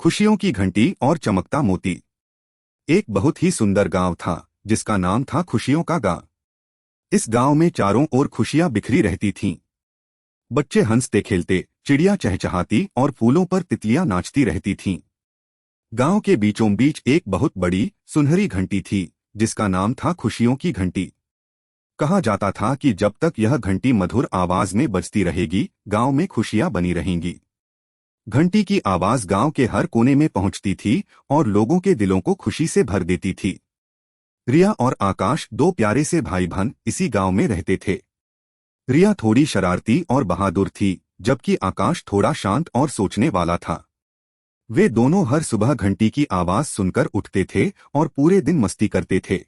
खुशियों की घंटी और चमकता मोती। एक बहुत ही सुंदर गांव था जिसका नाम था खुशियों का गांव। इस गांव में चारों ओर खुशियां बिखरी रहती थीं। बच्चे हंसते खेलते, चिड़िया चहचहाती और फूलों पर तितलियां नाचती रहती थीं। गांव के बीचों बीच एक बहुत बड़ी सुनहरी घंटी थी जिसका नाम था खुशियों की घंटी। कहा जाता था कि जब तक यह घंटी मधुर आवाज में बजती रहेगी, गांव में खुशियां बनी रहेंगी। घंटी की आवाज गांव के हर कोने में पहुंचती थी और लोगों के दिलों को खुशी से भर देती थी। रिया और आकाश दो प्यारे से भाई बहन इसी गांव में रहते थे। रिया थोड़ी शरारती और बहादुर थी, जबकि आकाश थोड़ा शांत और सोचने वाला था। वे दोनों हर सुबह घंटी की आवाज सुनकर उठते थे और पूरे दिन मस्ती करते थे।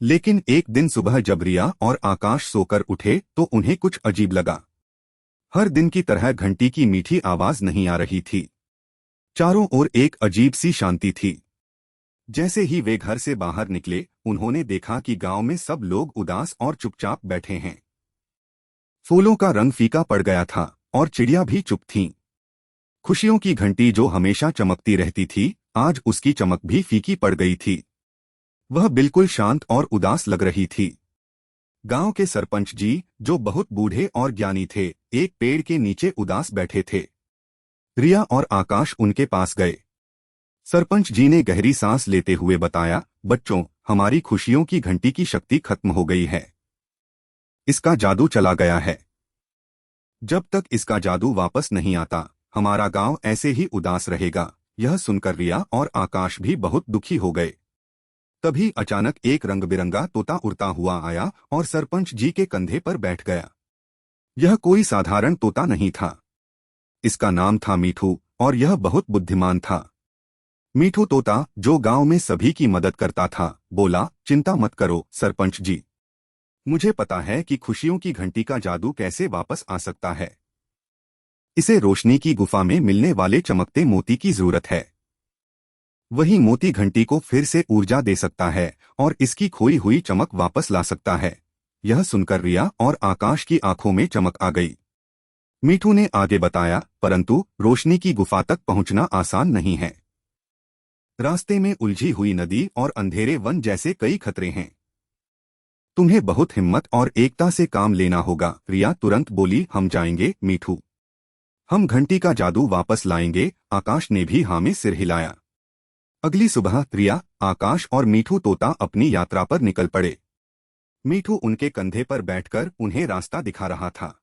लेकिन एक दिन सुबह जब रिया और आकाश सोकर उठे तो उन्हें कुछ अजीब लगा। हर दिन की तरह घंटी की मीठी आवाज नहीं आ रही थी। चारों ओर एक अजीब सी शांति थी। जैसे ही वे घर से बाहर निकले, उन्होंने देखा कि गांव में सब लोग उदास और चुपचाप बैठे हैं। फूलों का रंग फीका पड़ गया था और चिड़िया भी चुप थीं। खुशियों की घंटी जो हमेशा चमकती रहती थी, आज उसकी चमक भी फीकी पड़ गई थी। वह बिल्कुल शांत और उदास लग रही थी। गांव के सरपंच जी, जो बहुत बूढ़े और ज्ञानी थे, एक पेड़ के नीचे उदास बैठे थे। रिया और आकाश उनके पास गए। सरपंच जी ने गहरी सांस लेते हुए बताया, बच्चों, हमारी खुशियों की घंटी की शक्ति खत्म हो गई है। इसका जादू चला गया है। जब तक इसका जादू वापस नहीं आता, हमारा गांव ऐसे ही उदास रहेगा। यह सुनकर रिया और आकाश भी बहुत दुखी हो गए। तभी अचानक एक रंग बिरंगा तोता उड़ता हुआ आया और सरपंच जी के कंधे पर बैठ गया। यह कोई साधारण तोता नहीं था। इसका नाम था मीठू और यह बहुत बुद्धिमान था। मीठू तोता, जो गांव में सभी की मदद करता था, बोला, चिंता मत करो सरपंच जी। मुझे पता है कि खुशियों की घंटी का जादू कैसे वापस आ सकता है। इसे रोशनी की गुफा में मिलने वाले चमकते मोती की जरूरत है। वही मोती घंटी को फिर से ऊर्जा दे सकता है और इसकी खोई हुई चमक वापस ला सकता है। यह सुनकर रिया और आकाश की आंखों में चमक आ गई। मीठू ने आगे बताया, परंतु रोशनी की गुफा तक पहुंचना आसान नहीं है। रास्ते में उलझी हुई नदी और अंधेरे वन जैसे कई खतरे हैं। तुम्हें बहुत हिम्मत और एकता से काम लेना होगा। रिया तुरंत बोली, हम जाएंगे मीठू। हम घंटी का जादू वापस लाएंगे। आकाश ने भी हाँ में सिर हिलाया। अगली सुबह रिया, आकाश और मीठू तोता अपनी यात्रा पर निकल पड़े। मीठू उनके कंधे पर बैठकर उन्हें रास्ता दिखा रहा था।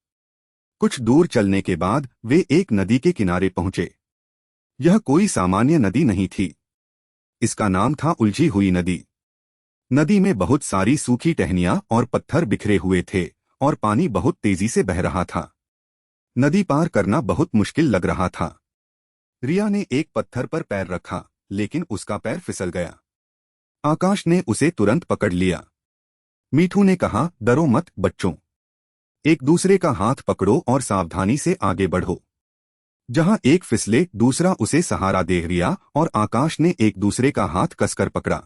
कुछ दूर चलने के बाद वे एक नदी के किनारे पहुंचे। यह कोई सामान्य नदी नहीं थी। इसका नाम था उलझी हुई नदी। नदी में बहुत सारी सूखी टहनियां और पत्थर बिखरे हुए थे और पानी बहुत तेजी से बह रहा था। नदी पार करना बहुत मुश्किल लग रहा था। रिया ने एक पत्थर पर पैर रखा, लेकिन उसका पैर फिसल गया। आकाश ने उसे तुरंत पकड़ लिया। मीठू ने कहा, डरो मत बच्चों। एक दूसरे का हाथ पकड़ो और सावधानी से आगे बढ़ो। जहां एक फिसले, दूसरा उसे सहारा दे। रिया और आकाश ने एक दूसरे का हाथ कसकर पकड़ा।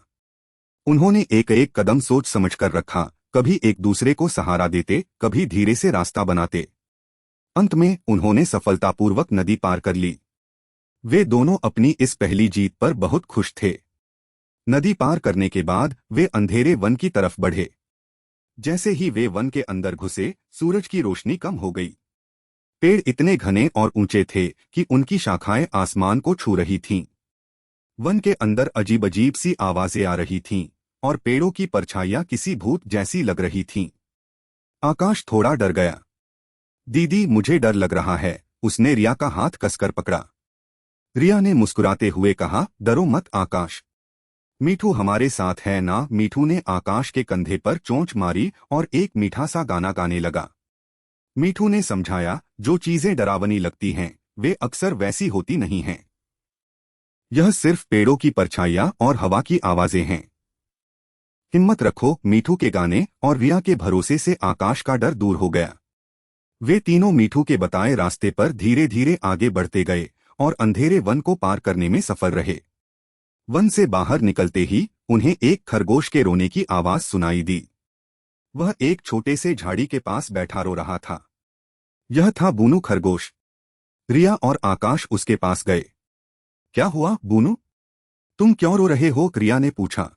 उन्होंने एक एक कदम सोच समझकर रखा, कभी एक दूसरे को सहारा देते, कभी धीरे से रास्ता बनाते। अंत में उन्होंने सफलतापूर्वक नदी पार कर ली। वे दोनों अपनी इस पहली जीत पर बहुत खुश थे। नदी पार करने के बाद वे अंधेरे वन की तरफ बढ़े। जैसे ही वे वन के अंदर घुसे, सूरज की रोशनी कम हो गई। पेड़ इतने घने और ऊंचे थे कि उनकी शाखाएं आसमान को छू रही थीं। वन के अंदर अजीब अजीब सी आवाजें आ रही थीं और पेड़ों की परछाइयां किसी भूत जैसी लग रही थीं। आकाश थोड़ा डर गया। दीदी, मुझे डर लग रहा है। उसने रिया का हाथ कसकर पकड़ा। रिया ने मुस्कुराते हुए कहा, डरो मत आकाश। मीठू हमारे साथ है ना। मीठू ने आकाश के कंधे पर चोंच मारी और एक मीठा सा गाना गाने लगा। मीठू ने समझाया, जो चीजें डरावनी लगती हैं, वे अक्सर वैसी होती नहीं हैं। यह सिर्फ पेड़ों की परछाइयां और हवा की आवाजें हैं। हिम्मत रखो। मीठू के गाने और रिया के भरोसे से आकाश का डर दूर हो गया। वे तीनों मीठू के बताए रास्ते पर धीरे धीरे आगे बढ़ते गए और अंधेरे वन को पार करने में सफल रहे। वन से बाहर निकलते ही उन्हें एक खरगोश के रोने की आवाज सुनाई दी। वह एक छोटे से झाड़ी के पास बैठा रो रहा था। यह था बूनू खरगोश। रिया और आकाश उसके पास गए। क्या हुआ बूनू? तुम क्यों रो रहे हो? रिया ने पूछा।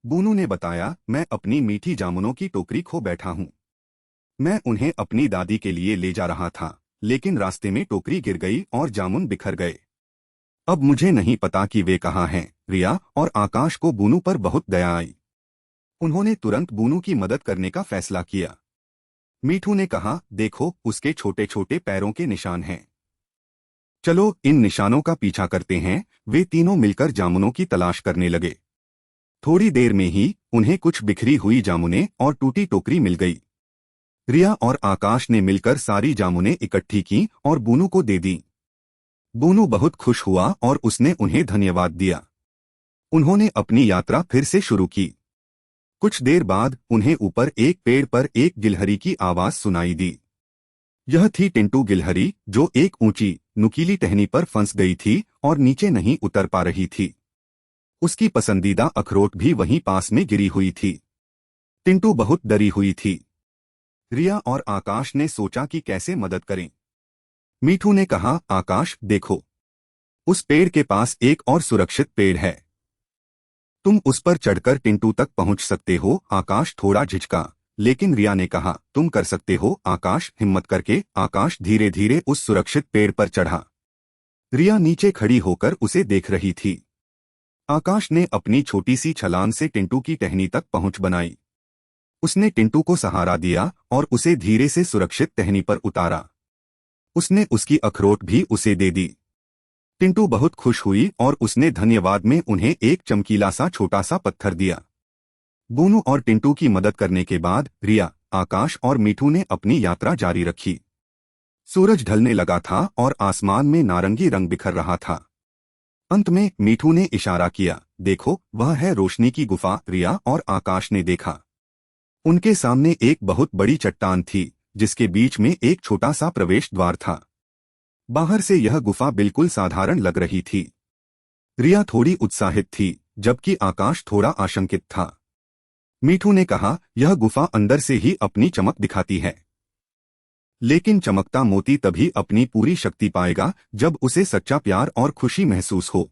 बूनू ने बताया, मैं अपनी मीठी जामुनों की टोकरी खो बैठा हूँ। मैं उन्हें अपनी दादी के लिए ले जा रहा था, लेकिन रास्ते में टोकरी गिर गई और जामुन बिखर गए। अब मुझे नहीं पता कि वे कहाँ हैं। रिया और आकाश को बूनू पर बहुत दया आई। उन्होंने तुरंत बूनू की मदद करने का फैसला किया। मीठू ने कहा, देखो उसके छोटे छोटे पैरों के निशान हैं। चलो इन निशानों का पीछा करते हैं। वे तीनों मिलकर जामुनों की तलाश करने लगे। थोड़ी देर में ही उन्हें कुछ बिखरी हुई जामुनें और टूटी टोकरी मिल गई। रिया और आकाश ने मिलकर सारी जामुनें इकट्ठी की और बूनू को दे दी। बूनू बहुत खुश हुआ और उसने उन्हें धन्यवाद दिया। उन्होंने अपनी यात्रा फिर से शुरू की। कुछ देर बाद उन्हें ऊपर एक पेड़ पर एक गिलहरी की आवाज सुनाई दी। यह थी टिंटू गिलहरी, जो एक ऊंची नुकीली टहनी पर फंस गई थी और नीचे नहीं उतर पा रही थी। उसकी पसंदीदा अखरोट भी वहीं पास में गिरी हुई थी। टिंटू बहुत डरी हुई थी। रिया और आकाश ने सोचा कि कैसे मदद करें। मीठू ने कहा, आकाश देखो, उस पेड़ के पास एक और सुरक्षित पेड़ है। तुम उस पर चढ़कर टिंटू तक पहुंच सकते हो। आकाश थोड़ा झिझका, लेकिन रिया ने कहा, तुम कर सकते हो आकाश। हिम्मत करके आकाश धीरे धीरे उस सुरक्षित पेड़ पर चढ़ा। रिया नीचे खड़ी होकर उसे देख रही थी। आकाश ने अपनी छोटी सी छलांग से टिंटू की टहनी तक पहुंच बनाई। उसने टिंटू को सहारा दिया और उसे धीरे से सुरक्षित टहनी पर उतारा। उसने उसकी अखरोट भी उसे दे दी। टिंटू बहुत खुश हुई और उसने धन्यवाद में उन्हें एक चमकीला सा छोटा सा पत्थर दिया। बूनू और टिंटू की मदद करने के बाद रिया, आकाश और मीठू ने अपनी यात्रा जारी रखी। सूरज ढलने लगा था और आसमान में नारंगी रंग बिखर रहा था। अंत में मीठू ने इशारा किया, देखो वह है रोशनी की गुफा। रिया और आकाश ने देखा। उनके सामने एक बहुत बड़ी चट्टान थी, जिसके बीच में एक छोटा सा प्रवेश द्वार था। बाहर से यह गुफा बिल्कुल साधारण लग रही थी। रिया थोड़ी उत्साहित थी, जबकि आकाश थोड़ा आशंकित था। मीठू ने कहा, यह गुफा अंदर से ही अपनी चमक दिखाती है, लेकिन चमकता मोती तभी अपनी पूरी शक्ति पाएगा जब उसे सच्चा प्यार और खुशी महसूस हो।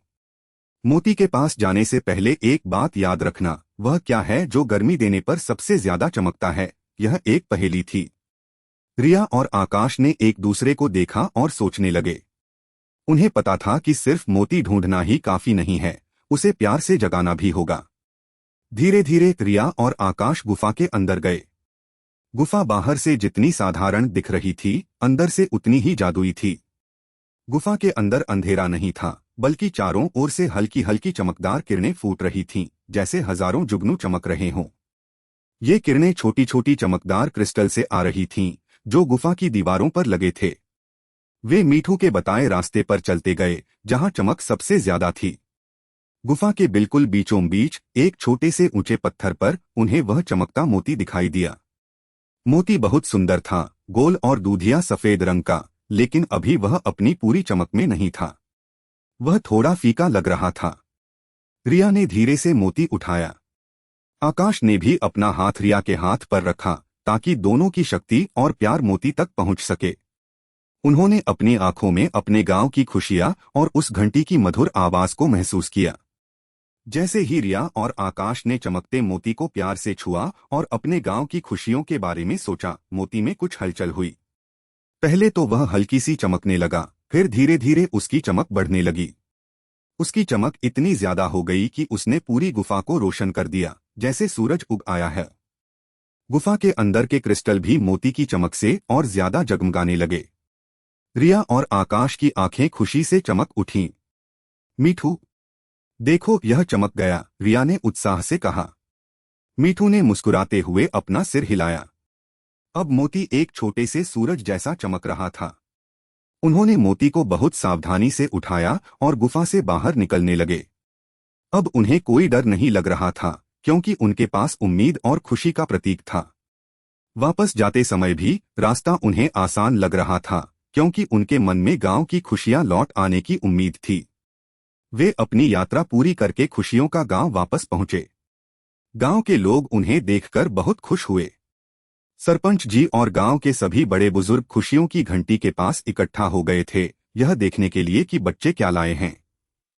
मोती के पास जाने से पहले एक बात याद रखना, वह क्या है जो गर्मी देने पर सबसे ज्यादा चमकता है? यह एक पहेली थी। रिया और आकाश ने एक दूसरे को देखा और सोचने लगे। उन्हें पता था कि सिर्फ मोती ढूंढना ही काफी नहीं है, उसे प्यार से जगाना भी होगा। धीरे धीरे रिया और आकाश गुफा के अंदर गए। गुफा बाहर से जितनी साधारण दिख रही थी, अंदर से उतनी ही जादुई थी। गुफा के अंदर अंधेरा नहीं था, बल्कि चारों ओर से हल्की हल्की चमकदार किरणें फूट रही थीं, जैसे हजारों जुगनू चमक रहे हों। ये किरणें छोटी छोटी चमकदार क्रिस्टल से आ रही थीं, जो गुफा की दीवारों पर लगे थे। वे मीठू के बताए रास्ते पर चलते गए, जहां चमक सबसे ज्यादा थी। गुफा के बिल्कुल बीचों बीच एक छोटे से ऊंचे पत्थर पर उन्हें वह चमकता मोती दिखाई दिया। मोती बहुत सुंदर था, गोल और दूधिया सफेद रंग का, लेकिन अभी वह अपनी पूरी चमक में नहीं था। वह थोड़ा फीका लग रहा था। रिया ने धीरे से मोती उठाया। आकाश ने भी अपना हाथ रिया के हाथ पर रखा, ताकि दोनों की शक्ति और प्यार मोती तक पहुंच सके। उन्होंने अपनी आंखों में अपने गांव की खुशियां और उस घंटी की मधुर आवाज को महसूस किया। जैसे ही रिया और आकाश ने चमकते मोती को प्यार से छुआ और अपने गांव की खुशियों के बारे में सोचा, मोती में कुछ हलचल हुई। पहले तो वह हल्की सी चमकने लगा, फिर धीरे धीरे उसकी चमक बढ़ने लगी। उसकी चमक इतनी ज्यादा हो गई कि उसने पूरी गुफा को रोशन कर दिया, जैसे सूरज उग आया है। गुफा के अंदर के क्रिस्टल भी मोती की चमक से और ज्यादा जगमगाने लगे। रिया और आकाश की आंखें खुशी से चमक उठीं। मीठू, देखो यह चमक गया, रिया ने उत्साह से कहा। मीठू ने मुस्कुराते हुए अपना सिर हिलाया। अब मोती एक छोटे से सूरज जैसा चमक रहा था। उन्होंने मोती को बहुत सावधानी से उठाया और गुफा से बाहर निकलने लगे। अब उन्हें कोई डर नहीं लग रहा था, क्योंकि उनके पास उम्मीद और खुशी का प्रतीक था। वापस जाते समय भी रास्ता उन्हें आसान लग रहा था, क्योंकि उनके मन में गांव की खुशियां लौट आने की उम्मीद थी। वे अपनी यात्रा पूरी करके खुशियों का गांव वापस पहुंचे। गांव के लोग उन्हें देखकर बहुत खुश हुए। सरपंच जी और गांव के सभी बड़े बुजुर्ग खुशियों की घंटी के पास इकट्ठा हो गए थे, यह देखने के लिए कि बच्चे क्या लाए हैं।